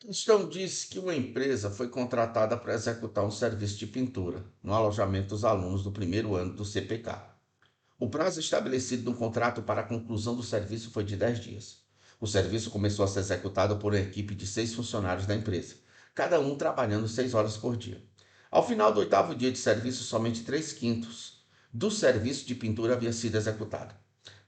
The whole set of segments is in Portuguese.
A questão diz que uma empresa foi contratada para executar um serviço de pintura no alojamento dos alunos do primeiro ano do CPK. O prazo estabelecido no contrato para a conclusão do serviço foi de 10 dias. O serviço começou a ser executado por uma equipe de 6 funcionários da empresa, cada um trabalhando 6 horas por dia. Ao final do oitavo dia de serviço, somente 3/5 do serviço de pintura havia sido executado.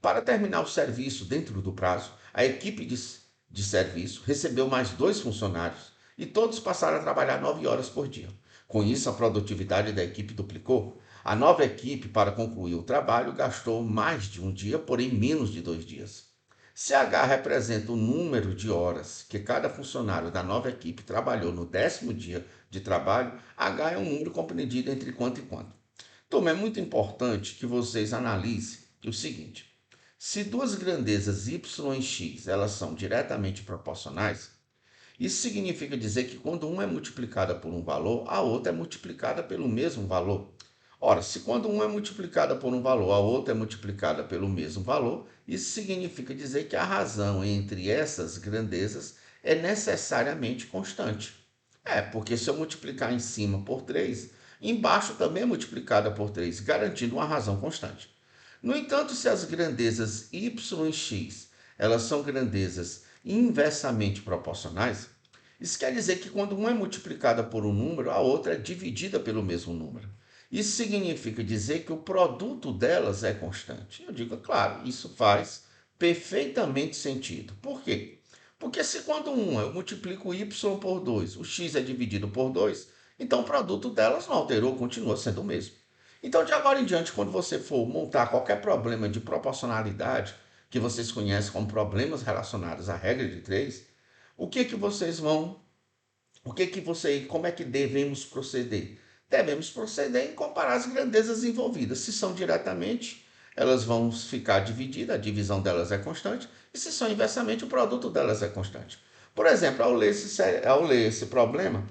Para terminar o serviço dentro do prazo, a equipe de serviço recebeu mais 2 funcionários e todos passaram a trabalhar 9 horas por dia. Com isso, a produtividade da equipe duplicou. A nova equipe, para concluir o trabalho, gastou mais de um dia, porém menos de 2 dias. Se H representa o número de horas que cada funcionário da nova equipe trabalhou no 10º dia de trabalho, H é um número compreendido entre quanto e quanto. Turma, é muito importante que vocês analisem o seguinte: se duas grandezas y e x elas são diretamente proporcionais, isso significa dizer que quando uma é multiplicada por um valor, a outra é multiplicada pelo mesmo valor. Ora, se quando uma é multiplicada por um valor, a outra é multiplicada pelo mesmo valor, isso significa dizer que a razão entre essas grandezas é necessariamente constante. Porque se eu multiplicar em cima por 3, embaixo também é multiplicada por 3, garantindo uma razão constante. No entanto, se as grandezas y e x elas são grandezas inversamente proporcionais, isso quer dizer que quando uma é multiplicada por um número, a outra é dividida pelo mesmo número. Isso significa dizer que o produto delas é constante. Eu digo, claro, isso faz perfeitamente sentido. Por quê? Porque se quando eu multiplico y por 2, o x é dividido por 2, então o produto delas não alterou, continua sendo o mesmo. Então, de agora em diante, quando você for montar qualquer problema de proporcionalidade, que vocês conhecem como problemas relacionados à regra de 3, o que que vocês vão, como é que devemos proceder? Devemos proceder em comparar as grandezas envolvidas. Se são diretamente, elas vão ficar divididas, a divisão delas é constante, e se são inversamente, o produto delas é constante. Por exemplo, ao ler esse problema,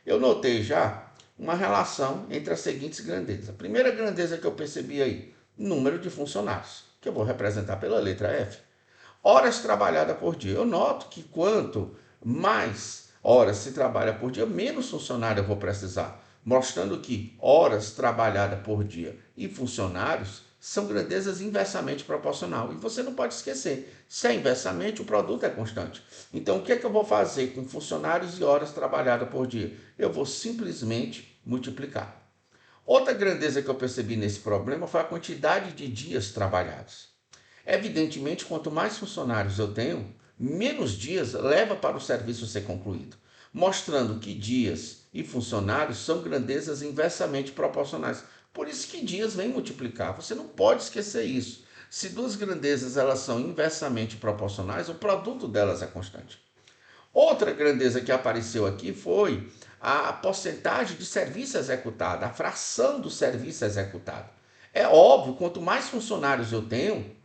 eu notei já uma relação entre as seguintes grandezas. A primeira grandeza que eu percebi aí, número de funcionários, que eu vou representar pela letra F. Horas trabalhadas por dia. Eu noto que quanto mais horas se trabalha por dia, menos funcionário eu vou precisar, mostrando que horas trabalhadas por dia e funcionários são grandezas inversamente proporcional. E você não pode esquecer, se é inversamente, o produto é constante. Então, o que é que eu vou fazer com funcionários e horas trabalhadas por dia? Eu vou simplesmente multiplicar. Outra grandeza que eu percebi nesse problema foi a quantidade de dias trabalhados. Evidentemente, quanto mais funcionários eu tenho, menos dias leva para o serviço ser concluído, mostrando que dias e funcionários são grandezas inversamente proporcionais. Por isso que dias vem multiplicar. Você não pode esquecer isso. Se duas grandezas elas são inversamente proporcionais, o produto delas é constante. Outra grandeza que apareceu aqui foi a porcentagem de serviço executado, a fração do serviço executado. É óbvio, quanto mais funcionários eu tenho,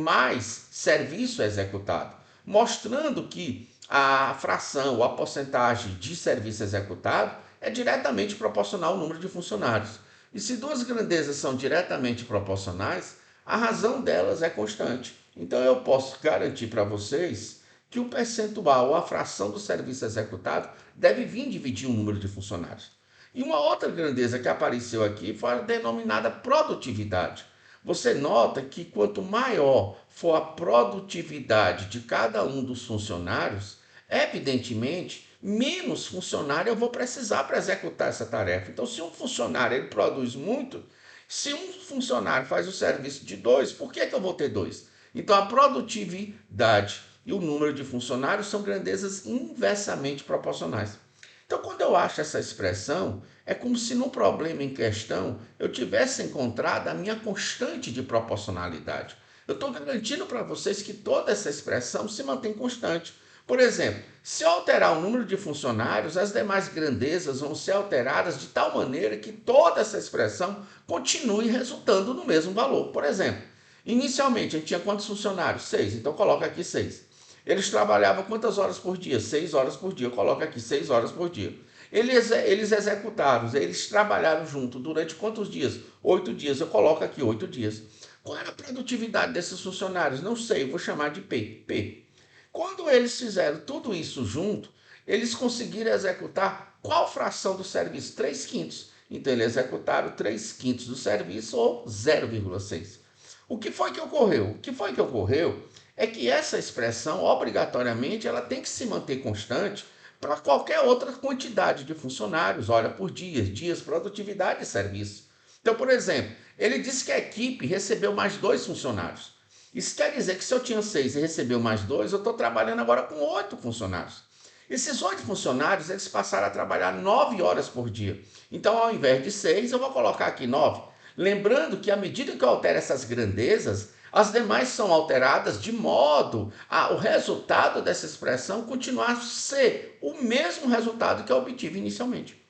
mais serviço é executado, mostrando que a fração ou a porcentagem de serviço executado é diretamente proporcional ao número de funcionários. E se duas grandezas são diretamente proporcionais, a razão delas é constante. Então eu posso garantir para vocês que o percentual ou a fração do serviço executado deve vir dividir o número de funcionários. E uma outra grandeza que apareceu aqui foi a denominada produtividade. Você nota que quanto maior for a produtividade de cada um dos funcionários, evidentemente, menos funcionário eu vou precisar para executar essa tarefa. Então, se um funcionário ele produz muito, se um funcionário faz o serviço de dois, por que eu vou ter dois? Então, a produtividade e o número de funcionários são grandezas inversamente proporcionais. Então, quando eu acho essa expressão, é como se no problema em questão eu tivesse encontrado a minha constante de proporcionalidade. Eu estou garantindo para vocês que toda essa expressão se mantém constante. Por exemplo, se eu alterar o número de funcionários, as demais grandezas vão ser alteradas de tal maneira que toda essa expressão continue resultando no mesmo valor. Por exemplo, inicialmente a gente tinha quantos funcionários? 6, então coloca aqui 6. Eles trabalhavam quantas horas por dia? 6 horas por dia. Coloca aqui 6 horas por dia. Eles executaram, eles trabalharam junto durante quantos dias? 8 dias. Eu coloco aqui 8 dias. Qual era a produtividade desses funcionários? Não sei, eu vou chamar de P. Quando eles fizeram tudo isso junto, eles conseguiram executar qual fração do serviço? 3/5. Então, eles executaram 3/5 do serviço, ou 0,6. O que foi que ocorreu? O que foi que ocorreu é que essa expressão, obrigatoriamente, ela tem que se manter constante para qualquer outra quantidade de funcionários, olha, por dias, produtividade e serviço. Então, por exemplo, ele disse que a equipe recebeu mais 2 funcionários. Isso quer dizer que se eu tinha 6 e recebeu mais 2, eu estou trabalhando agora com 8 funcionários. Esses 8 funcionários, eles passaram a trabalhar 9 horas por dia. Então, ao invés de 6, eu vou colocar aqui 9. Lembrando que à medida que eu altero essas grandezas, as demais são alteradas de modo a o resultado dessa expressão continuar a ser o mesmo resultado que eu obtive inicialmente.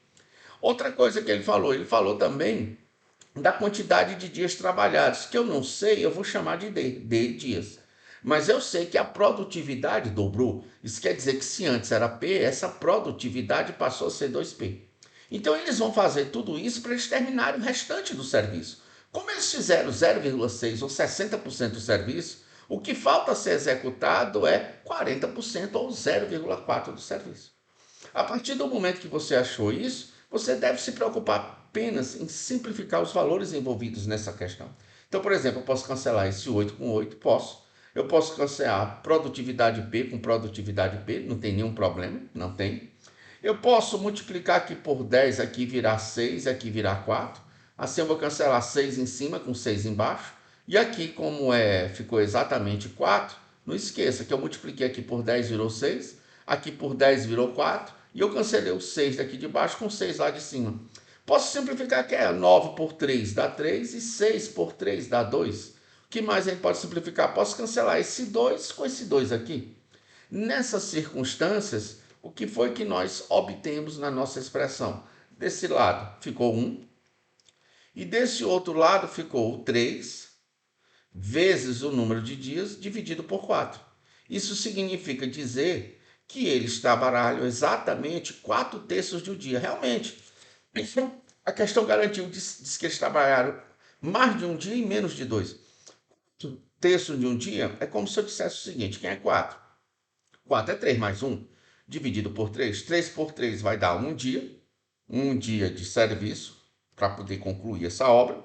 Outra coisa que ele falou também da quantidade de dias trabalhados, que eu não sei, eu vou chamar de dias. Mas eu sei que a produtividade dobrou. Isso quer dizer que se antes era P, essa produtividade passou a ser 2P. Então eles vão fazer tudo isso para eles terminarem o restante do serviço. Como eles fizeram 0,6 ou 60% do serviço, o que falta a ser executado é 40% ou 0,4 do serviço. A partir do momento que você achou isso, você deve se preocupar apenas em simplificar os valores envolvidos nessa questão. Então, por exemplo, eu posso cancelar esse 8 com 8, posso. Eu posso cancelar produtividade P com produtividade P, não tem nenhum problema, não tem. Eu posso multiplicar aqui por 10, aqui virar 6, aqui virar 4. Assim eu vou cancelar 6 em cima com 6 embaixo. E aqui, como ficou exatamente 4, não esqueça que eu multipliquei aqui por 10, virou 6. Aqui por 10 virou 4. E eu cancelei o 6 daqui de baixo com 6 lá de cima. Posso simplificar que 9 por 3 dá 3 e 6 por 3 dá 2. O que mais a gente pode simplificar? Posso cancelar esse 2 com esse 2 aqui. Nessas circunstâncias, o que foi que nós obtemos na nossa expressão? Desse lado ficou 1 e desse outro lado ficou 3 vezes o número de dias dividido por 4. Isso significa dizer que eles trabalharam exatamente 4/3 de um dia. Realmente, a questão garantiu, diz que eles trabalharam mais de um dia e menos de 2. 1/3 de um dia é como se eu dissesse o seguinte: quem é 4? 4 é 3 mais 1, dividido por 3. 3 por 3 vai dar um dia de serviço para poder concluir essa obra,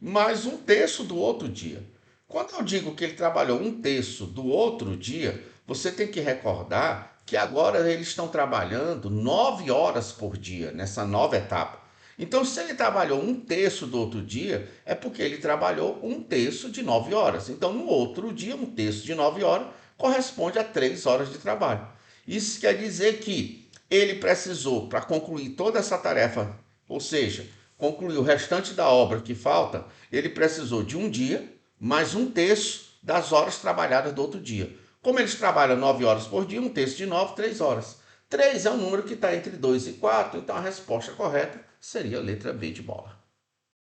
mais 1/3 do outro dia. Quando eu digo que ele trabalhou 1/3 do outro dia, você tem que recordar que agora eles estão trabalhando 9 horas por dia, nessa nova etapa. Então, se ele trabalhou 1/3 do outro dia, é porque ele trabalhou 1/3 de 9 horas. Então, no outro dia, 1/3 de 9 horas corresponde a 3 horas de trabalho. Isso quer dizer que ele precisou, para concluir toda essa tarefa, ou seja, concluir o restante da obra que falta, ele precisou de um dia, mais 1/3 das horas trabalhadas do outro dia. Como eles trabalham 9 horas por dia, 1/3 de 9, 3 horas. 3 é um número que está entre 2 e 4, então a resposta correta seria a letra B de bola.